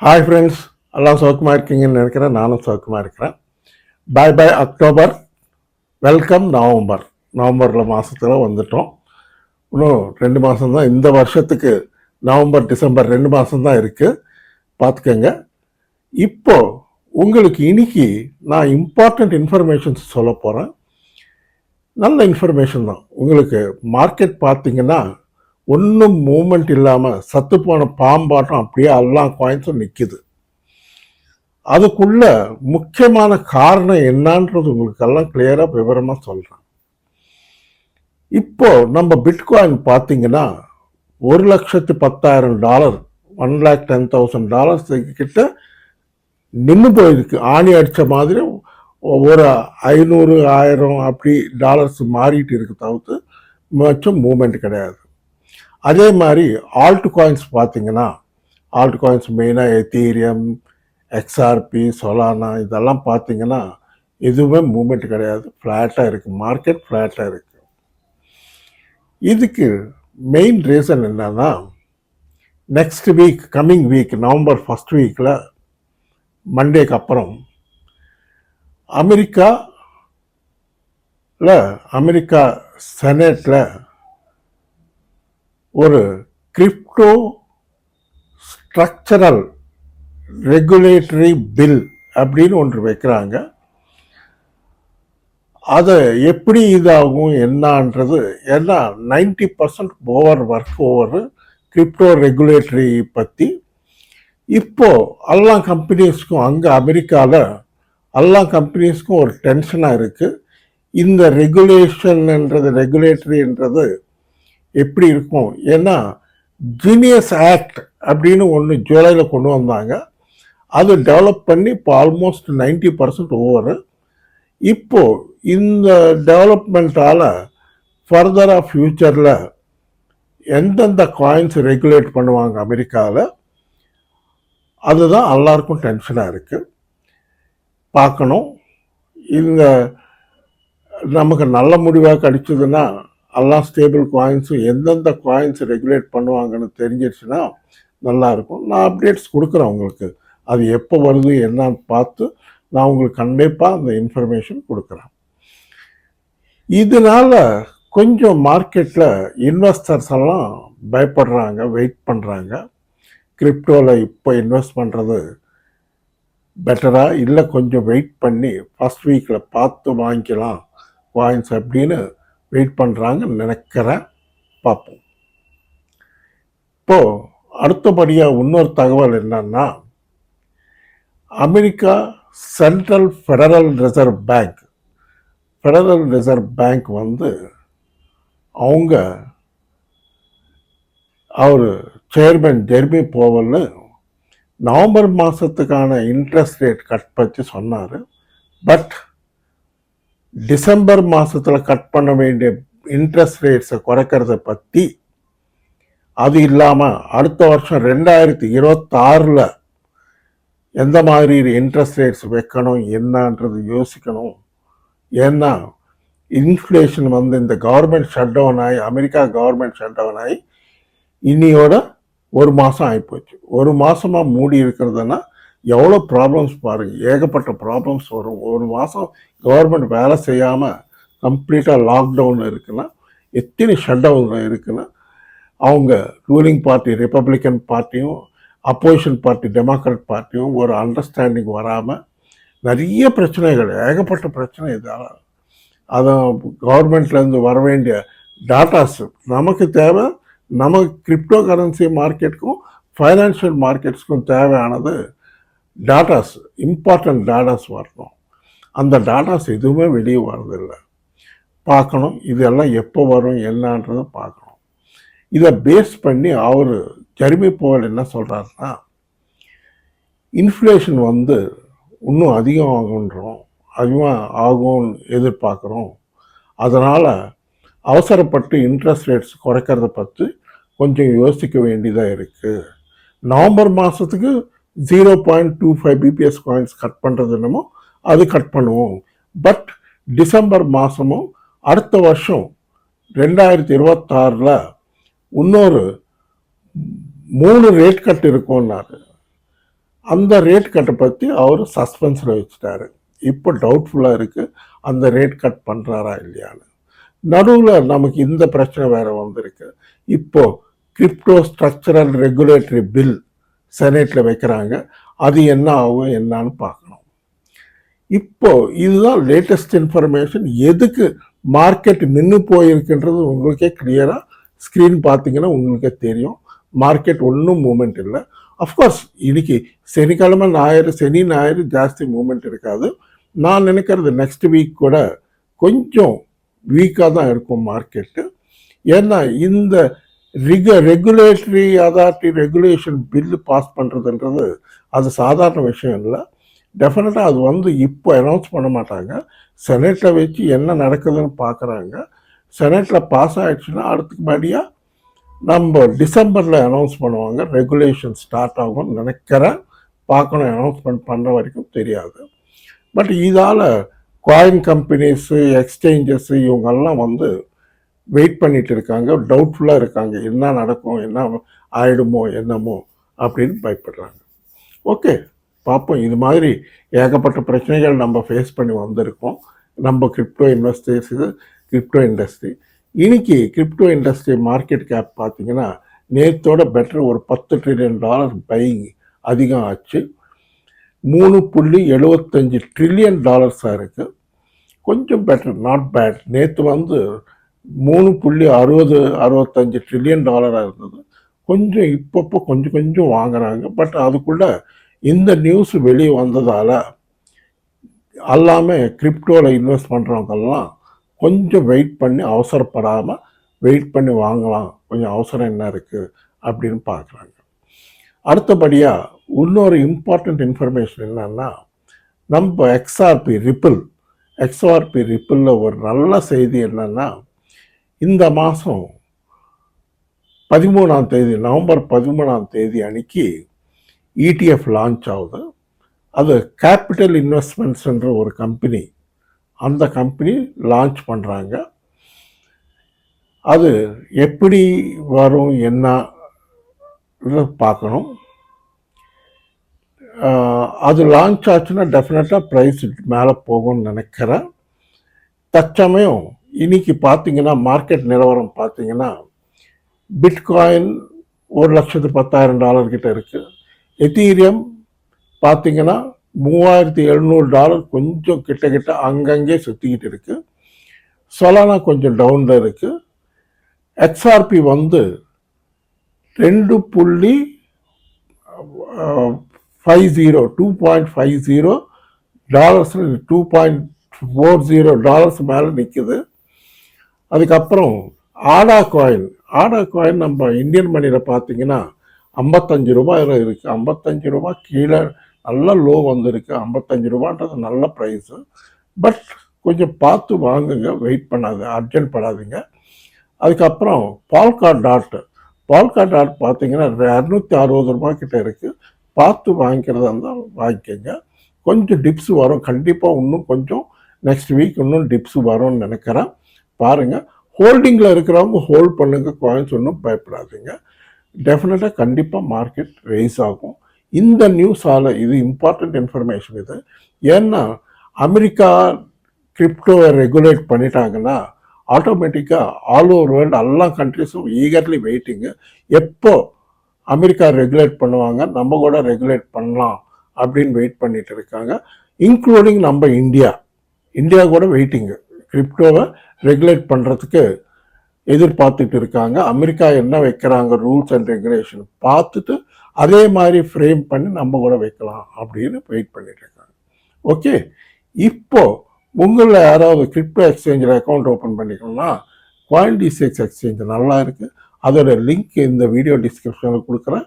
Hi friends, எல்லாம் சௌக்கமாக இருக்கீங்கன்னு நினைக்கிறேன். நானும் சௌக்கமாக இருக்கிறேன். பாய் பாய் அக்டோபர், வெல்கம் நவம்பர். நவம்பரில் மாதத்தில் வந்துட்டோம். இன்னும் 2 மாதம்தான் இந்த வருஷத்துக்கு. நவம்பர் டிசம்பர் 2 மாதம்தான் இருக்குது, பார்த்துக்கங்க. இப்போ உங்களுக்கு இன்னைக்கு நான் இம்பார்ட்டண்ட் இன்ஃபர்மேஷன்ஸ் சொல்ல போகிறேன். நல்ல இன்ஃபர்மேஷன் தான். உங்களுக்கு மார்க்கெட் பார்த்தீங்கன்னா ஒன்றும் மூமெண்ட் இல்லாமல் சத்து போன பாம்பாட்டம் அப்படியே எல்லா காயின்ஸும் நிற்கிது. அதுக்குள்ள முக்கியமான காரணம் என்னன்றது உங்களுக்கு எல்லாம் கிளியரா விவரமா சொல்றேன். இப்போ நம்ம பிட்காயின் பார்த்தீங்கன்னா $1,10,000 $1,10,000 கிட்ட நின்று போயிருக்கு. ஆணி அடிச்ச மாதிரி ஒரு 500 1000 அப்படி டாலர்ஸ் மாறிட்டு இருக்கு, தவிர்த்து மச்சும் மூமெண்ட் கிடையாது. அதே மாதிரி ஆல்ட் காயின்ஸ் பார்த்தீங்கன்னா, ஆல்ட் காயின்ஸ் மெயினாக எத்தீரியம், எக்ஸ்ஆர்பி, சொலானா இதெல்லாம் பார்த்தீங்கன்னா எதுவுமே மூமெண்ட் கிடையாது. ஃப்ளாட்டாக இருக்குது, மார்க்கெட் ஃப்ளாட்டாக இருக்குது. இதுக்கு மெயின் ரீசன் என்னன்னா, next week, coming week, November 1st வீக்கில் மண்டேக்கு அப்புறம் அமெரிக்கா செனட்டில் ஒரு கிரிப்டோ ஸ்ட்ரக்சரல் ரெகுலேட்டரி பில் அப்படின்னு ஒன்று வைக்கிறாங்க. அது எப்படி இதாகும் என்னன்றது, ஏன்னா 90% ஒர்க் ஓவர் கிரிப்டோ ரெகுலேட்டரி பற்றி இப்போ எல்லா கம்பெனிஸ்க்கும், அங்கே அமெரிக்காவில் எல்லா கம்பெனிஸ்க்கும் ஒரு டென்ஷனாக இருக்குது. இந்த ரெகுலேட்டரின்றது எப்படி இருக்கும்? ஏன்னா ஜீனியஸ் ஆக்ட் அப்படின்னு ஒன்று ஜூலையில் கொண்டு வந்தாங்க. அது டெவலப் பண்ணி இப்போ ஆல்மோஸ்ட் 90% ஓவர். இப்போ இந்த டெவலப்மெண்ட்டால் ஃபர்தராக ஃப்யூச்சரில் எந்தெந்த காயின்ஸ் ரெகுலேட் பண்ணுவாங்க அமெரிக்காவில், அதுதான் எல்லாருக்கும் டென்ஷனாக இருக்குது. பார்க்கணும். இந்த நமக்கு நல்ல முடிவாக கிடைச்சதுன்னா எல்லா ஸ்டேபிள் காயின்ஸும் எந்தெந்த காயின்ஸ் ரெகுலேட் பண்ணுவாங்கன்னு தெரிஞ்சிடுச்சுன்னா நல்லாயிருக்கும். நான் அப்டேட்ஸ் கொடுக்குறேன் உங்களுக்கு. அது எப்போ வருது என்னன்னு பார்த்து நான் உங்களுக்கு கண்டிப்பாக அந்த இன்ஃபர்மேஷன் கொடுக்குறேன். இதனால கொஞ்சம் மார்க்கெட்டில் இன்வெஸ்டர்ஸ் எல்லாம் பயப்படுறாங்க, வெயிட் பண்ணுறாங்க. கிரிப்டோவில் இப்போ இன்வெஸ்ட் பண்ணுறது பெட்டரா, இல்லை கொஞ்சம் வெயிட் பண்ணி 1st வீக்கில் பார்த்து வாங்கிக்கலாம் காயின்ஸ் அப்படின்னு வெயிட் பண்ணுறாங்கன்னு நினைக்கிறேன். பார்ப்போம். இப்போது அடுத்தபடியாக இன்னொரு தகவல் என்னன்னா, America central federal reserve bank வந்து அவர் சேர்மன் ஜெர்மி போவல் நவம்பர் மாதத்துக்கான இன்ட்ரெஸ்ட் ரேட் கட் பற்றி சொன்னார். பட் டிசம்பர் மாதத்தில் கட் பண்ண வேண்டிய இன்ட்ரெஸ்ட் ரேட்ஸை குறைக்கிறத பற்றி, அது இல்லாமல் அடுத்த வருஷம் 2026 எந்த மாதிரி இன்ட்ரெஸ்ட் ரேட்ஸ் வைக்கணும் என்னன்றது யோசிக்கணும். ஏன்னா இன்ஃப்ளேஷன் வந்து இந்த கவர்மெண்ட் ஷட் டவுன் ஆகி, அமெரிக்கா கவர்மெண்ட் ஷட் டவுன் ஆகி இன்னியோட 1 மாதம் ஆகிப்போச்சு. 1 மாதமாக மூடி இருக்கிறதுனா எவ்வளோ ப்ராப்ளம்ஸ் பாருங்கள். ஏகப்பட்ட ப்ராப்ளம்ஸ் வரும். 1 மாதம் கவர்மெண்ட் வேலை செய்யாமல் கம்ப்ளீட்டாக லாக்டவுன் இருக்குன்னா, எத்தனை ஷட் டவுன் இருக்குன்னா, அவங்க ரூலிங் பார்ட்டி ரிப்பப்ளிக்கன் பார்ட்டியும் அப்போசிஷன் பார்ட்டி டெமோக்ராட் பார்ட்டியும் ஒரு அண்டர்ஸ்டாண்டிங் வராமல் நிறைய பிரச்சனைகள், ஏகப்பட்ட பிரச்சனை. இதால் அதான் கவர்மெண்ட்லேருந்து வர வேண்டிய டாட்டாஸ் நமக்கு தேவை. நமக்கு கிரிப்டோ கரன்சி மார்க்கெட்டுக்கும் ஃபைனான்ஷியல் மார்க்கெட்ஸ்க்கும் தேவையானது டாட்டாஸ், இம்பார்ட்டன்ட் டாட்டாஸ் வரணும். அந்த டாட்டாஸ் எதுவுமே வெளியே வர்றதில்லை. பார்க்கணும் இதெல்லாம் எப்போ வரும் என்னன்றதை பார்க்கணும். இதை பேஸ் பண்ணி அவர் ஜெர்மி போவல் என்ன சொல்கிறாருன்னா, இன்ஃப்ளேஷன் வந்து இன்னும் அதிகமாக ஆகும்னு எதிர்பார்க்குறோம். அதனால் அவசரப்பட்டு இன்ட்ரெஸ்ட் ரேட்ஸ் குறைக்கிறத பற்றி கொஞ்சம் யோசிக்க வேண்டியதாக இருக்குது. நவம்பர் மாதத்துக்கு 0.25 பிபிஎஸ் காயின்ஸ் கட் பண்ணுறது என்னமோ அது கட் பண்ணுவோம். பட் டிசம்பர் மாதமும் அடுத்த வருஷம் 2026 இன்னொரு 3 ரேட் கட் இருக்கும்னாரு. அந்த ரேட் கட்டை பற்றி அவர் சஸ்பென்ஸில் வச்சுட்டாரு. இப்போ டவுட்ஃபுல்லாக இருக்குது அந்த ரேட் கட் பண்ணுறாரா இல்லையான்னு. நடுவில் நமக்கு இந்த பிரச்சனை வேற வந்திருக்கு. இப்போ கிரிப்டோ ஸ்ட்ரக்சரல் ரெகுலேட்டரி பில் செனேட்டில் வைக்கிறாங்க. அது என்ன ஆகும் என்னன்னு பார்க்கணும். இப்போ இதுதான் லேட்டஸ்ட் இன்ஃபர்மேஷன். எதுக்கு மார்க்கெட் நின்று போயிருக்குன்றது உங்களுக்கே கிளியராக ஸ்க்ரீன் பார்த்தீங்கன்னா உங்களுக்கே தெரியும். மார்க்கெட் ஒன்றும் மூமெண்ட் இல்லை. அஃப்கோர்ஸ் இன்னைக்கு சனிக்கிழமை சனி ஞாயிறு ஜாஸ்தி மூமெண்ட் இருக்காது. நான் நினைக்கிறது நெக்ஸ்ட் வீக் கூட கொஞ்சம் வீக்காக தான் இருக்கும் மார்க்கெட்டு. ஏன்னா இந்த regulatory authority regulation bill pass பண்ணுறதுன்றது அது சாதாரண விஷயம் இல்லை. டெஃபினட்டாக அது இப்போ அனௌன்ஸ் பண்ண மாட்டாங்க. செனேட்டில் வச்சு என்ன நடக்குதுன்னு பார்க்குறாங்க. செனேட்டில் பாஸ் ஆகிடுச்சுன்னா அடுத்தபடியாக நம்ம டிசம்பரில் அனௌன்ஸ் பண்ணுவாங்க. ரெகுலேஷன் ஸ்டார்ட் ஆகும்னு நினைக்கிறேன். பார்க்கணும், அனௌன்ஸ்மெண்ட் பண்ணுற வரைக்கும் தெரியாது. பட் இதால் காயின் கம்பெனிஸு எக்ஸ்சேஞ்சஸ்ஸு இவங்கெல்லாம் வெயிட் பண்ணிட்டு இருக்காங்க. டவுட்ஃபுல்லாக இருக்காங்க. என்ன நடக்கும், என்ன ஆயிடுமோ என்னமோ அப்படின்னு பயப்படுறாங்க. ஓகே, பார்ப்போம். இது மாதிரி ஏகப்பட்ட பிரச்சனைகள் நம்ம ஃபேஸ் பண்ணி வந்திருக்கோம். நம்ம கிரிப்டோ இன்வெஸ்டர்ஸ், கிரிப்டோ இண்டஸ்ட்ரி. இன்னைக்கு கிரிப்டோ இண்டஸ்ட்ரி மார்க்கெட் கேப் பார்த்தீங்கன்னா நேற்றோட பெட்டர். ஒரு $10 ட்ரில்லியன் பையிங் அதிகம் ஆச்சு. $3.75 ட்ரில்லியன் இருக்குது. கொஞ்சம் பெட்டர், நாட் பேட். நேற்று $3.65 ட்ரில்லியன் இருந்தது. கொஞ்சம் இப்பப்போ கொஞ்சம் வாங்குறாங்க. பட் அதுக்குள்ள இந்த நியூஸ் வெளியே வந்ததால் எல்லாமே கிரிப்டோவில் இன்வெஸ்ட் பண்ணுறவங்கெல்லாம் கொஞ்சம் வெயிட் பண்ணி அவசரப்படாமல் வெயிட் பண்ணி வாங்கலாம். கொஞ்சம் அவசரம் என்ன இருக்குது அப்படின்னு பார்க்குறாங்க. அடுத்தபடியாக இன்னொரு இம்பார்ட்டண்ட் இன்ஃபர்மேஷன் என்னன்னா, நம்ம எக்ஸ்ஆர்பி ரிப்பிளில் ஒரு நல்ல செய்தி என்னன்னா, இந்த மாதம் 13ஆம் தேதி, நவம்பர் 13ஆம் தேதி அன்னைக்கு ETF லான்ச் ஆகுது. அது கேபிட்டல் இன்வெஸ்ட்மெண்ட்ஸ்ன்ற ஒரு கம்பெனி, அந்த கம்பெனி லான்ச் பண்ணுறாங்க. அது எப்படி வரும் என்ன பார்க்கணும். அது லான்ச் ஆச்சுன்னா டெஃபினட்டாக ப்ரைஸ் மேலே போகும்னு நினைக்கிறேன். தற்சமயம் இன்னைக்கு பார்த்தீங்கன்னா மார்க்கெட் நிலவரம் பார்த்தீங்கன்னா பிட்காயின் $1,10,000 கிட்ட இருக்குது. எத்தீரியம் பார்த்தீங்கன்னா $3,700 கொஞ்சம் கிட்ட அங்கங்கே சுற்றிக்கிட்டு இருக்கு. சொலானா கொஞ்சம் டவுனில் இருக்கு. எக்ஸ்ஆர்பி $2.50 $2.40 மேலே நிற்குது. அதுக்கப்புறம் ஆடா காயின் நம்ம இந்தியன் மணியில் பார்த்தீங்கன்னா $55 இருக்குது. $55 கீழே நல்ல லோ வந்திருக்கு. $55 நல்ல ப்ரைஸு. பட் கொஞ்சம் பார்த்து வாங்குங்க, வெயிட் பண்ணாது, அர்ஜென்ட் படாதீங்க. அதுக்கப்புறம் பால்காட் டாட் பார்த்தீங்கன்னா $260 கிட்ட இருக்குது. பார்த்து வாங்கிக்கிறதா இருந்தால் வாங்கிக்கோங்க. கொஞ்சம் டிப்ஸ் வரும் கண்டிப்பாக. இன்னும் கொஞ்சம் நெக்ஸ்ட் வீக் இன்னும் டிப்ஸ் வரும்னு நினைக்கிறேன். பாருங்கள், ஹோல்டிங்கில் இருக்கிறவங்க ஹோல்ட் பண்ணுங்க. காயின்ஸ் ஒன்றும் பயப்படாதீங்க. டெஃபினட்டாக கண்டிப்பாக மார்க்கெட் ரைஸ் ஆகும். இந்த நியூஸால் இது இம்பார்ட்டண்ட் இன்ஃபர்மேஷன் இது. ஏன்னா அமெரிக்கா கிரிப்டோவை ரெகுலேட் பண்ணிட்டாங்கன்னா ஆட்டோமேட்டிக்காக ஆல் ஓவர் வேர்ல்டு எல்லா கண்ட்ரிஸும் ஈகர்லி வெயிட்டிங்கு. எப்போ அமெரிக்கா ரெகுலேட் பண்ணுவாங்க, நம்ம கூட ரெகுலேட் பண்ணலாம் அப்படின்னு வெயிட் பண்ணிட்டு இருக்காங்க. இன்க்ளூடிங் நம்ம இந்தியா கூட வெயிட்டிங்கு கிரிப்டோவை ரெகுலேட் பண்ணுறதுக்கு எதிர்பார்த்துட்டு இருக்காங்க. அமெரிக்கா என்ன வைக்கிறாங்க ரூல்ஸ் அண்ட் ரெகுலேஷன் பார்த்துட்டு அதே மாதிரி ஃப்ரேம் பண்ணி நம்ம கூட வைக்கலாம் அப்படின்னு வெயிட் பண்ணிட்டு இருக்காங்க. ஓகே, இப்போ உங்களில் யாராவது கிரிப்டோ எக்ஸ்சேஞ்சில் அக்கௌண்ட் ஓப்பன் பண்ணிக்கணும்னா CoinDCX எக்ஸ்சேஞ்ச் நல்லா இருக்குது. அதோட லிங்க் இந்த வீடியோ டிஸ்கிரிப்ஷனில் கொடுக்குறேன்.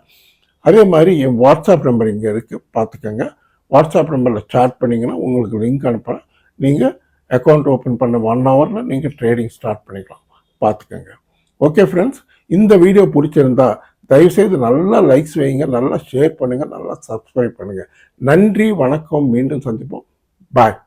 அதே மாதிரி என் வாட்ஸ்அப் நம்பர் இங்கே இருக்குது, பார்த்துக்கோங்க. வாட்ஸ்அப் நம்பரில் சாட் பண்ணிங்கன்னா உங்களுக்கு லிங்க் அனுப்புகிறேன். நீங்கள் அக்கௌண்ட் ஓப்பன் பண்ண 1 ஹவரில் நீங்கள் ட்ரேடிங் ஸ்டார்ட் பண்ணிக்கலாம், பார்த்துக்கோங்க. ஓகே ஃப்ரெண்ட்ஸ், இந்த வீடியோ பிடிச்சிருந்தா தயவுசெய்து நல்லா லைக்ஸ் வைங்க, நல்லா ஷேர் பண்ணுங்கள், நல்லா சப்ஸ்கிரைப் பண்ணுங்கள். நன்றி, வணக்கம், மீண்டும் சந்திப்போம். பாய்.